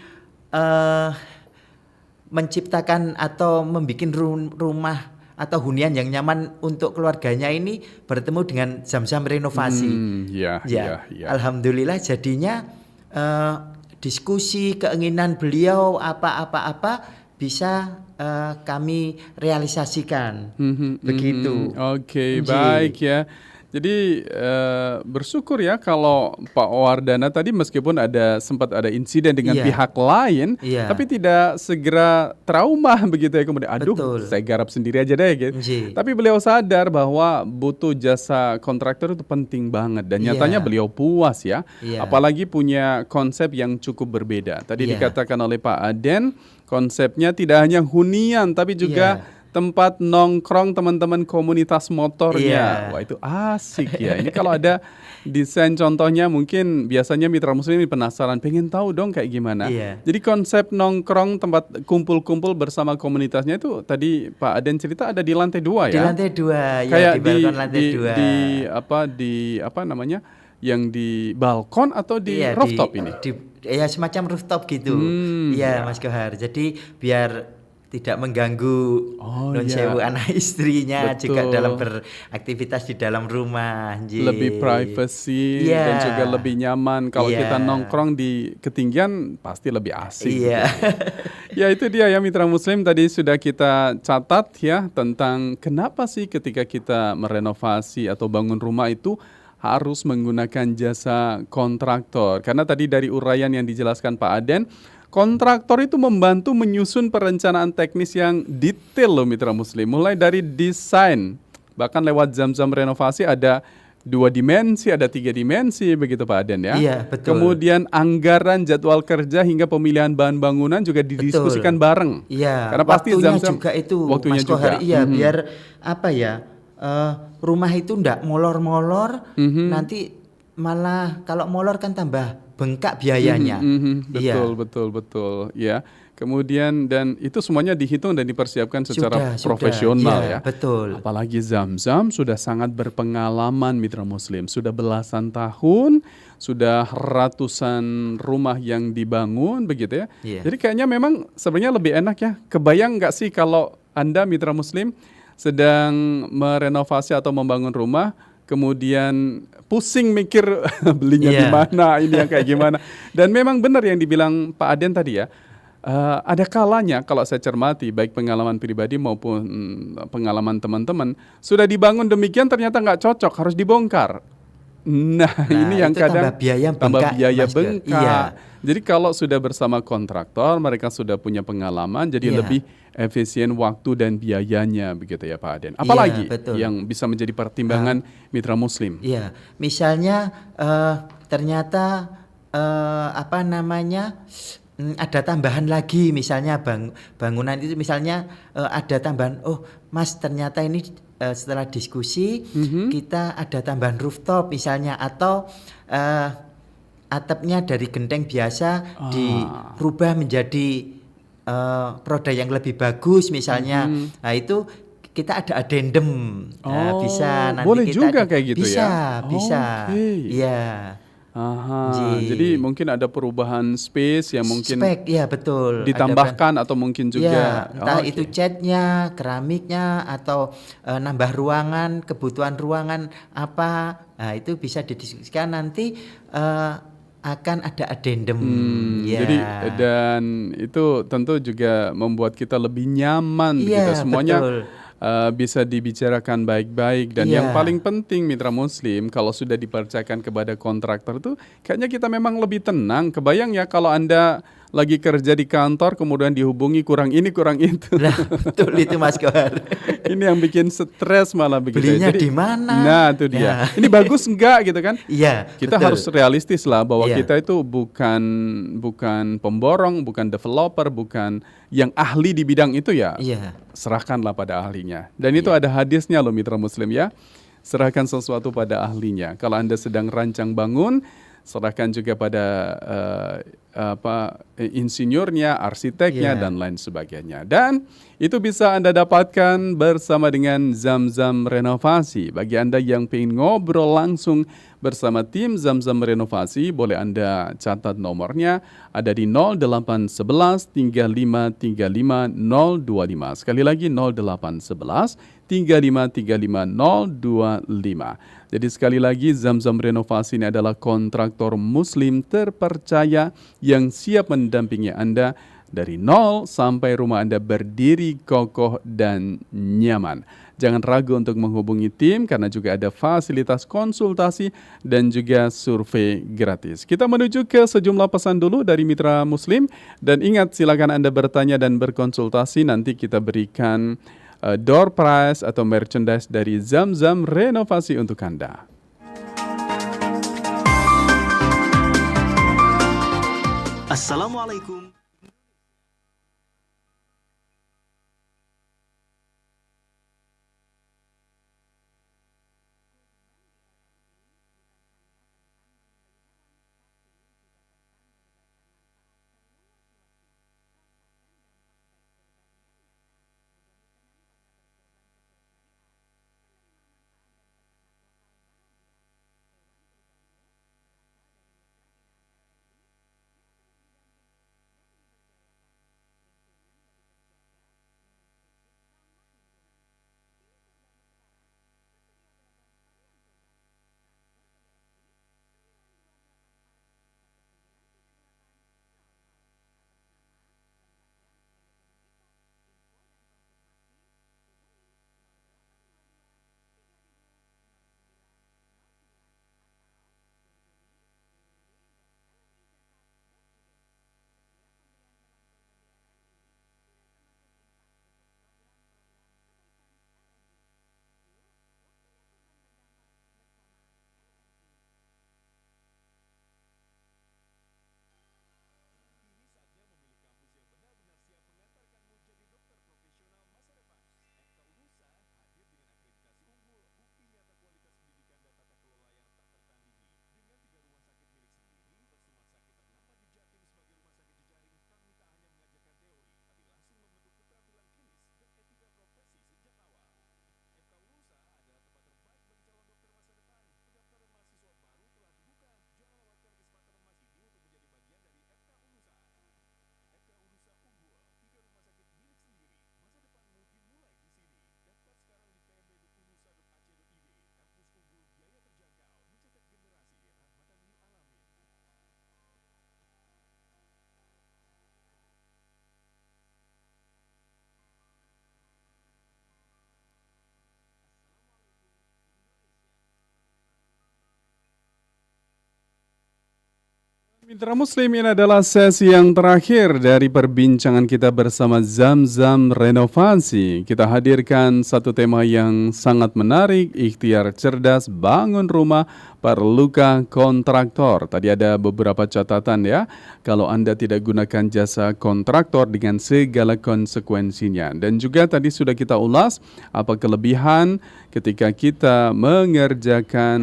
menciptakan atau membuat rumah atau hunian yang nyaman untuk keluarganya ini bertemu dengan Zamzam Renovasi. Alhamdulillah jadinya diskusi keinginan beliau apa bisa kami realisasikan. Begitu.
Oke, baik ya. Jadi bersyukur ya kalau Pak Wardana tadi meskipun sempat ada insiden dengan
Iya,
pihak lain,
iya,
tapi tidak segera trauma begitu ya kemudian, aduh
betul.
saya garap sendiri aja deh gitu.
Nggih.
Tapi beliau sadar bahwa butuh jasa kontraktor itu penting banget dan nyatanya
Iya,
beliau puas ya,
iya,
apalagi punya konsep yang cukup berbeda. Tadi
iya,
dikatakan oleh Pak Aden, konsepnya tidak hanya hunian tapi juga
iya,
tempat nongkrong teman-teman komunitas motornya.
iya,
Wah itu asik ya. Ini kalau ada desain contohnya mungkin biasanya mitra muslim ini penasaran, pengen tahu dong kayak gimana.
iya.
Jadi konsep nongkrong tempat kumpul-kumpul bersama komunitasnya itu tadi Pak Aden cerita ada di lantai 2
Di
ya.
lantai 2, ya
Kayak
di balkon lantai 2.
di apa namanya? Yang di balkon atau di
Iya,
rooftop ini?
ya semacam rooftop gitu.
Ya.
Iya, Mas Kohar. Jadi biar tidak mengganggu
Oh
non
ya,
sewu anak istrinya juga dalam
betul.
beraktivitas di dalam rumah.
Lebih
Nggih.
privacy dan
Iya.
juga lebih nyaman. Kalau
Iya.
kita nongkrong di ketinggian pasti lebih asik
Iya.
gitu. Ya itu dia ya mitra muslim tadi sudah kita catat ya tentang kenapa sih ketika kita merenovasi atau bangun rumah itu harus menggunakan jasa kontraktor. Karena tadi dari uraian yang dijelaskan Pak Aden, kontraktor itu membantu menyusun perencanaan teknis yang detail loh mitra muslim. Mulai dari desain, bahkan lewat Zamzam renovasi ada 2 dimensi, ada 3 dimensi begitu Pak Aden ya.
Iya, betul.
Kemudian anggaran jadwal kerja hingga pemilihan bahan bangunan juga didiskusikan bareng.
Iya,
Karena pasti
waktunya
Zamzam
juga itu
waktunya
Mas Kohar.
juga.
Iya, biar apa ya? Rumah itu ndak molor-molor, nanti malah kalau molor kan tambah bengkak biayanya. Iya,
Betul ya. Kemudian dan itu semuanya dihitung dan dipersiapkan secara
sudah,
profesional
iya,
ya.
betul.
Apalagi Zamzam sudah sangat berpengalaman mitra muslim, sudah belasan tahun, sudah ratusan rumah yang dibangun begitu ya.
Iya.
Jadi kayaknya memang sebenarnya lebih enak ya. Kebayang nggak sih kalau Anda mitra muslim sedang merenovasi atau membangun rumah, kemudian pusing mikir belinya di
Iya.
mana, ini yang kayak gimana. Dan memang benar yang dibilang Pak Aden tadi ya. Ada kalanya kalau saya cermati baik pengalaman pribadi maupun pengalaman teman-teman sudah dibangun demikian ternyata nggak cocok harus dibongkar. Nah ini yang
itu
kadang
tambah biaya
bengkak.
Mas Kohar. Iya.
Jadi kalau sudah bersama kontraktor mereka sudah punya pengalaman jadi
Iya.
lebih efisien waktu dan biayanya begitu ya Pak Aden. Apalagi
betul.
yang bisa menjadi pertimbangan mitra muslim?
Iya, misalnya ternyata apa namanya ada tambahan lagi, misalnya bangunan itu misalnya ada tambahan. Oh, Mas, ternyata ini setelah diskusi kita ada tambahan rooftop misalnya atau atapnya dari genteng biasa dirubah menjadi produk yang lebih bagus misalnya. Nah, itu kita ada addendum. Nah, bisa nanti
boleh
kita
juga kayak gitu
bisa,
ya?
bisa.
Oke.
Iya.
Aha,
Ji.
jadi mungkin ada perubahan space yang mungkin
Spek, ya betul.
ditambahkan atau mungkin
Ya,
juga
entah
oke.
itu catnya, keramiknya, atau nambah ruangan, kebutuhan ruangan apa, nah itu bisa didiskusikan nanti akan ada addendum. Ya.
Jadi dan itu tentu juga membuat kita lebih nyaman
Iya,
begitu semuanya
betul.
bisa dibicarakan baik-baik dan yang
Iya.
paling penting mitra muslim kalau sudah dipercayakan kepada kontraktor itu kayaknya kita memang lebih tenang. Kebayang ya kalau Anda lagi kerja di kantor kemudian dihubungi kurang ini kurang itu.
Nah, betul itu Mas Kohar.
Ini yang bikin stres malah begitu.
Belinya
Jadi,
di mana?
Nah, itu dia.
Ya.
Ini bagus enggak gitu kan?
Iya,
Kita
betul.
harus realistis lah bahwa
Iya.
kita itu bukan pemborong, bukan developer, bukan yang ahli di bidang itu ya.
Iya.
Serahkanlah pada ahlinya. Dan itu ada hadisnya loh mitra muslim ya. Serahkan sesuatu pada ahlinya. Kalau Anda sedang rancang bangun, serahkan juga pada insinyurnya, arsiteknya
Iya.
dan lain sebagainya. Dan itu bisa Anda dapatkan bersama dengan Zamzam Renovasi. Bagi Anda yang ingin ngobrol langsung bersama tim Zamzam Renovasi, boleh Anda catat nomornya ada di 0811 3535 025. Sekali lagi 0811 3535 025. Jadi sekali lagi Zamzam Renovasi ini adalah kontraktor muslim terpercaya yang siap mendampingi Anda dari nol sampai rumah Anda berdiri kokoh dan nyaman. Jangan ragu untuk menghubungi tim karena juga ada fasilitas konsultasi dan juga survei gratis. Kita menuju ke sejumlah pesan dulu dari Mitra Muslim. Dan ingat, silakan Anda bertanya dan berkonsultasi. Nanti kita berikan door prize atau merchandise dari Zam-Zam Renovasi untuk Anda.
Assalamualaikum.
Mitra Muslim, ini adalah sesi yang terakhir dari perbincangan kita bersama Zam-Zam Renovasi. Kita hadirkan satu tema yang sangat menarik, ikhtiar cerdas bangun rumah perlukah kontraktor. Tadi ada beberapa catatan ya, kalau Anda tidak gunakan jasa kontraktor dengan segala konsekuensinya. Dan juga tadi sudah kita ulas apa kelebihan ketika kita mengerjakan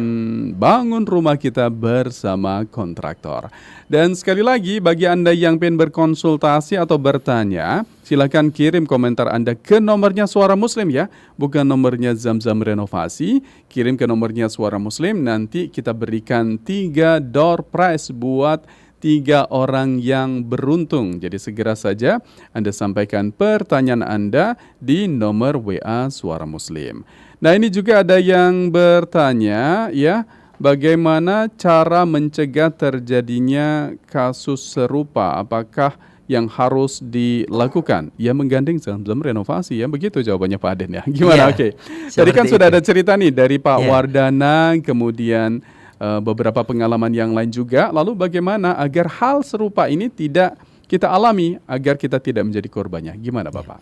bangun rumah kita bersama kontraktor. Dan sekali lagi, bagi Anda yang ingin berkonsultasi atau bertanya, silakan kirim komentar Anda ke nomornya Suara Muslim ya, bukan nomornya Zam-Zam Renovasi. Kirim ke nomornya Suara Muslim, nanti kita berikan 3 door prize buat 3 orang yang beruntung. Jadi segera saja Anda sampaikan pertanyaan Anda di nomor WA Suara Muslim. Nah, ini juga ada yang bertanya ya, bagaimana cara mencegah terjadinya kasus serupa? Apakah yang harus dilakukan? Ya, menggandeng Zam-Zam Renovasi ya, begitu jawabannya Pak Aden ya. Gimana?
Iya,
Oke. Tadi kan sudah
itu.
ada cerita nih dari Pak
Iya.
Wardana, kemudian beberapa pengalaman yang lain juga. Lalu bagaimana agar hal serupa ini tidak kita alami, agar kita tidak menjadi korbannya? Gimana Bapak?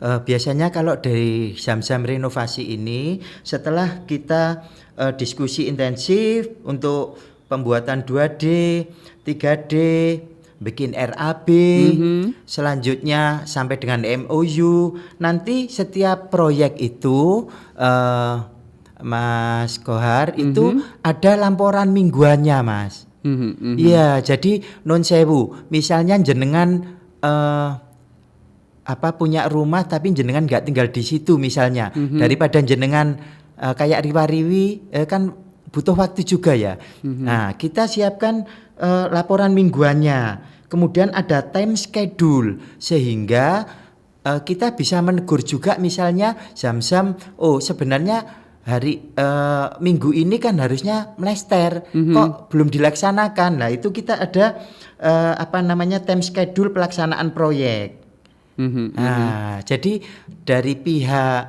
Biasanya kalau dari Zam-Zam Renovasi ini, setelah kita diskusi intensif untuk pembuatan 2D, 3D, bikin RAB, selanjutnya sampai dengan MOU, nanti setiap proyek itu Mas Kohar itu ada laporan mingguannya Mas. Iya, jadi non sewu, misalnya jenengan punya rumah tapi jenengan nggak tinggal di situ misalnya, daripada jenengan kayak riwa-riwi kan butuh waktu juga ya. Nah, kita siapkan laporan mingguannya, kemudian ada time schedule sehingga kita bisa menegur juga misalnya Zam-Zam, oh sebenarnya minggu ini kan harusnya mlester, kok belum dilaksanakan. Nah, itu kita ada time schedule pelaksanaan proyek. Nah, jadi dari pihak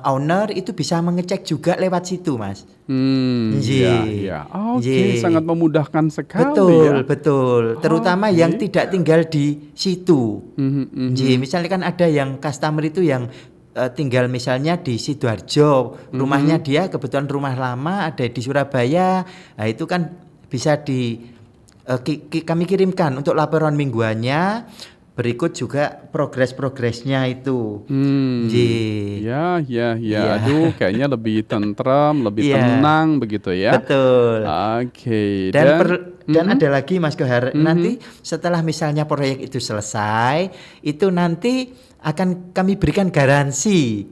owner itu bisa mengecek juga lewat situ, Mas.
Ya. Oke, sangat memudahkan sekali ya.
Betul. Terutama yang tidak tinggal di situ. Misalnya kan ada yang customer itu yang tinggal misalnya di Sidoarjo, rumahnya dia kebetulan rumah lama ada di Surabaya. Nah, itu kan bisa kami kirimkan untuk laporan mingguannya. Berikut juga progresnya itu.
Ya. Aduh, kayaknya lebih tentram, lebih tenang begitu ya.
Betul.
Oke.
Dan ada lagi Mas Kohar, nanti setelah misalnya proyek itu selesai, itu nanti akan kami berikan garansi.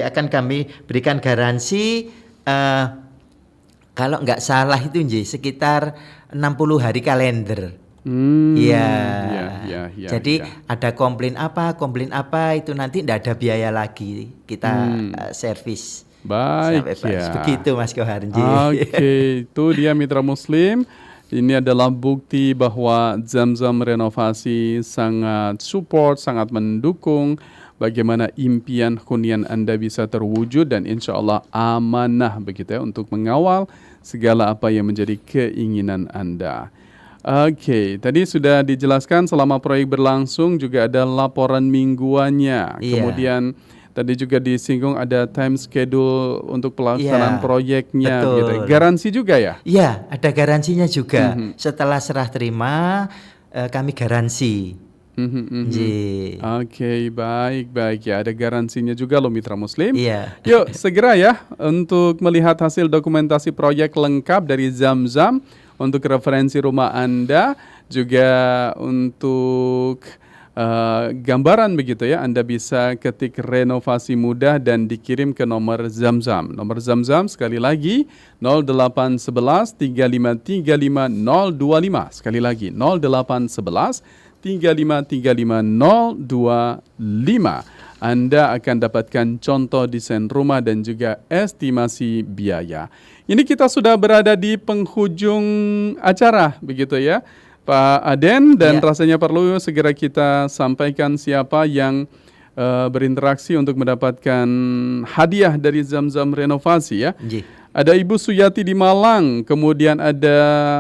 Akan kami berikan garansi kalau nggak salah itu sekitar 60 hari kalender. Jadi ada komplain apa itu nanti tidak ada biaya lagi kita servis.
Baik ya.
Begitu Mas Kohar.
Oke, itu dia mitra Muslim. Ini adalah bukti bahwa Zamzam Renovasi sangat support, sangat mendukung bagaimana impian hunian Anda bisa terwujud dan insya Allah amanah begitu ya untuk mengawal segala apa yang menjadi keinginan Anda. Oke, tadi sudah dijelaskan selama proyek berlangsung juga ada laporan mingguannya. Kemudian tadi juga disinggung ada time schedule untuk pelaksanaan proyeknya. Gitu. Garansi juga ya?
Iya, ada garansinya juga. Setelah serah terima, kami garansi.
Oke, baik ya. Ada garansinya juga loh mitra Muslim.
Iya.
Yuk segera ya untuk melihat hasil dokumentasi proyek lengkap dari Zamzam. Untuk referensi rumah Anda, juga untuk gambaran begitu ya, Anda bisa ketik renovasi mudah dan dikirim ke nomor Zamzam. Nomor Zamzam sekali lagi 0811 3535 025. Sekali lagi 0811 3535 025. Anda akan dapatkan contoh desain rumah dan juga estimasi biaya. Ini kita sudah berada di penghujung acara, begitu ya, Pak Aden, dan rasanya perlu segera kita sampaikan siapa yang berinteraksi untuk mendapatkan hadiah dari Zamzam Renovasi ya. Ada Ibu Suyati di Malang, kemudian ada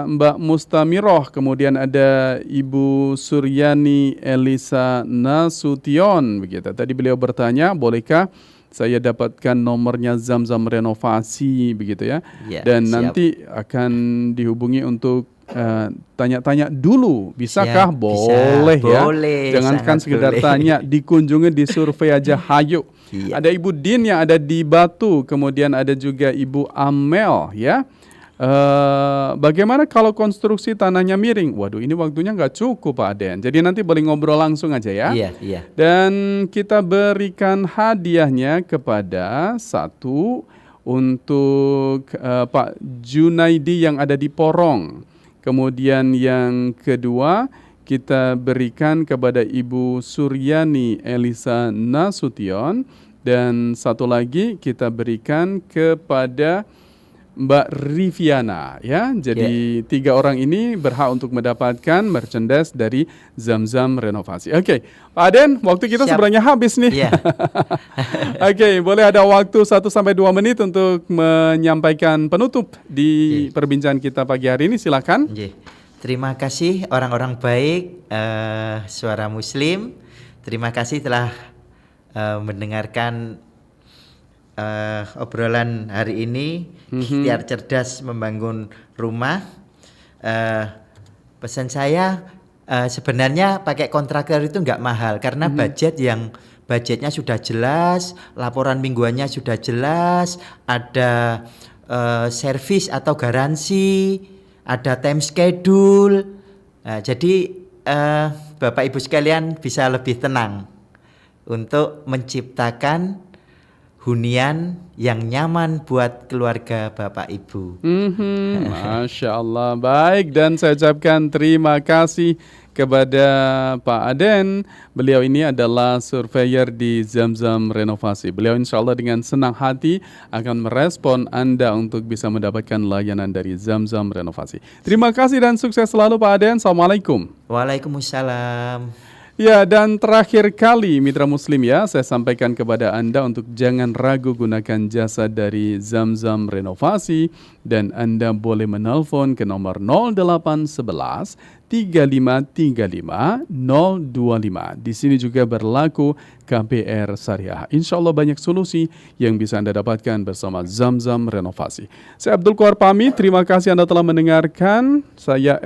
Mbak Mustamiroh, kemudian ada Ibu Suryani Elisa Nasution, begitu. Tadi beliau bertanya, bolehkah saya dapatkan nomornya Zamzam Renovasi, begitu ya? Dan nanti akan dihubungi untuk tanya-tanya dulu, bisakah? Boleh ya. Jangankan sekedar tanya, dikunjungi, disurvei aja, hayu. Ada Ibu Din yang ada di Batu, kemudian ada juga Ibu Amel ya. Bagaimana kalau konstruksi tanahnya miring? Waduh, ini waktunya nggak cukup Pak Aden. Jadi nanti boleh ngobrol langsung aja ya.
Iya.
Dan kita berikan hadiahnya kepada satu untuk Pak Junaidi yang ada di Porong. Kemudian yang kedua kita berikan kepada Ibu Suryani Elisa Nasution, dan satu lagi kita berikan kepada Mbak Riviana ya. Jadi 3 orang ini berhak untuk mendapatkan merchandise dari Zamzam Renovasi. Oke, Pak Aden, waktu kita sebenarnya habis nih. Oke, boleh ada waktu 1-2 menit untuk menyampaikan penutup di perbincangan kita pagi hari ini, silakan.
Terima kasih orang-orang baik Suara Muslim. Terima kasih telah mendengarkan obrolan hari ini. Ikhtiar cerdas membangun rumah. Pesan saya sebenarnya pakai kontraktor itu nggak mahal karena budgetnya sudah jelas, laporan mingguannya sudah jelas, ada servis atau garansi, ada time schedule. Jadi Bapak Ibu sekalian bisa lebih tenang untuk menciptakan hunian yang nyaman buat keluarga Bapak Ibu.
Masya Allah. Baik, dan saya ucapkan terima kasih kepada Pak Aden. Beliau ini adalah surveyor di Zamzam Renovasi. Beliau insya Allah dengan senang hati akan merespon Anda untuk bisa mendapatkan layanan dari Zamzam Renovasi. Terima kasih dan sukses selalu Pak Aden. Assalamualaikum.
Waalaikumsalam.
Ya, dan terakhir kali mitra muslim ya, saya sampaikan kepada Anda untuk jangan ragu gunakan jasa dari Zamzam Renovasi, dan Anda boleh menelpon ke nomor 0811 3535 025. Di sini juga berlaku KPR Syariah. Insya Allah banyak solusi yang bisa Anda dapatkan bersama Zamzam Renovasi. Saya Abdul Qahar pamit, terima kasih Anda telah mendengarkan. Saya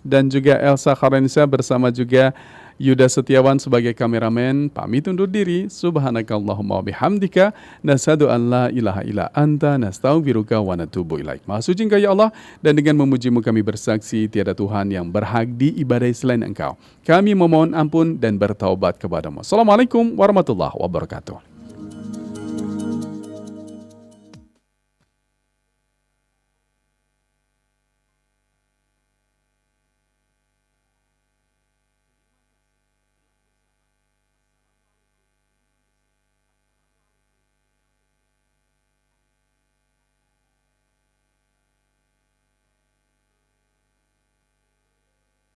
dan juga Elsa Kharenisa bersama juga Yuda Setiawan sebagai kameramen pamit undur diri. Subhanakallahumma bihamdika nasyhadu an la ilaha illa anta nastaghfiruka wa natubu ilaik. Maha suci Engkau ya Allah, dan dengan memujimu kami bersaksi tiada Tuhan yang berhak diibadai selain Engkau. Kami memohon ampun dan bertaubat kepadamu. Assalamualaikum warahmatullahi wabarakatuh.